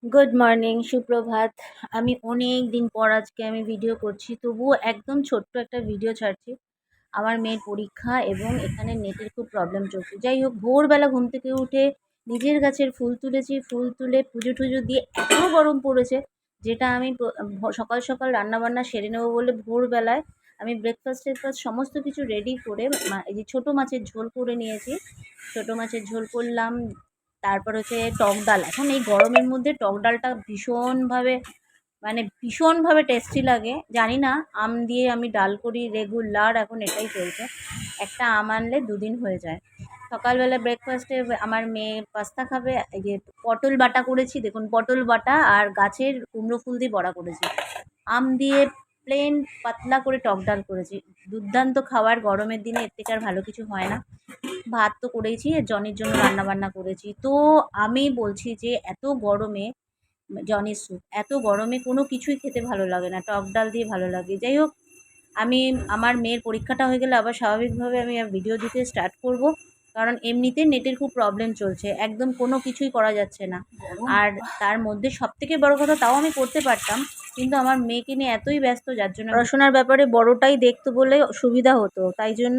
Good morning, সুপ্রভাত। আমি অনেক দিন পর আজকে আমি ভিডিও করছি, তবুও একদম ছোট্ট একটা ভিডিও ছাড়ছি। আমার মেয়ের পরীক্ষা এবং এখানে নেটের খুব প্রবলেম চলছে। যাই হোক, ভোরবেলা ঘুম থেকে উঠে নিজের গাছের ফুল তুলেছি, ফুল তুলে পুজো টুজো দিয়ে এত গরম পড়েছে, যেটা আমি সকাল সকাল রান্নাবান্না সেরে নেবো বলে ভোরবেলায় আমি ব্রেকফাস্ট টেকফাস্ট সমস্ত কিছু রেডি করে এই যে ছোটো মাছের ঝোল করে নিয়েছি। ছোটো মাছের ঝোল করলাম, তারপর হচ্ছে টক ডাল। এখন এই গরমের মধ্যে টক ডালটা ভীষণভাবে টেস্টি লাগে। জানি না, আম দিয়ে আমি ডাল করি রেগুলার, এখন এটাই চলছে। একটা আম আনলে দুদিন হয়ে যায়। সকালবেলা ব্রেকফাস্টে আমার মেয়ে পাস্তা খাবে। এই যে পটল বাটা করেছি, দেখুন পটল বাটা আর গাছের কুমড়ো ফুল দিয়ে বড়া করেছি। আম দিয়ে প্লেন পাতলা করে টক ডাল করেছি। দুর্দান্ত খাবার, গরমের দিনে এর থেকে আর ভালো কিছু হয় না। ভাত তো করেইছি, জনির জন্য রান্নাবান্না করেছি। তো আমি বলছি যে এত গরমে জনির স্যুপ, এত গরমে কোনো কিছুই খেতে ভালো লাগে না, টক ডাল দিয়ে ভালো লাগে। যাই হোক, আমি আমার মেয়ের পরীক্ষাটা হয়ে গেলে আবার স্বাভাবিকভাবে আমি ভিডিও দিতে স্টার্ট করব। কারণ এমনিতে নেটের খুব প্রবলেম চলছে, একদম কোনো কিছুই করা যাচ্ছে না। আর তার মধ্যে সবথেকে বড় কথা, তাও আমি করতে পারতাম, কিন্তু আমার মেয়েকে নিয়ে এতই ব্যস্ত, যার জন্য পড়াশোনার ব্যাপারে বড়টাই দেখতো বলে সুবিধা হতো, তাই জন্য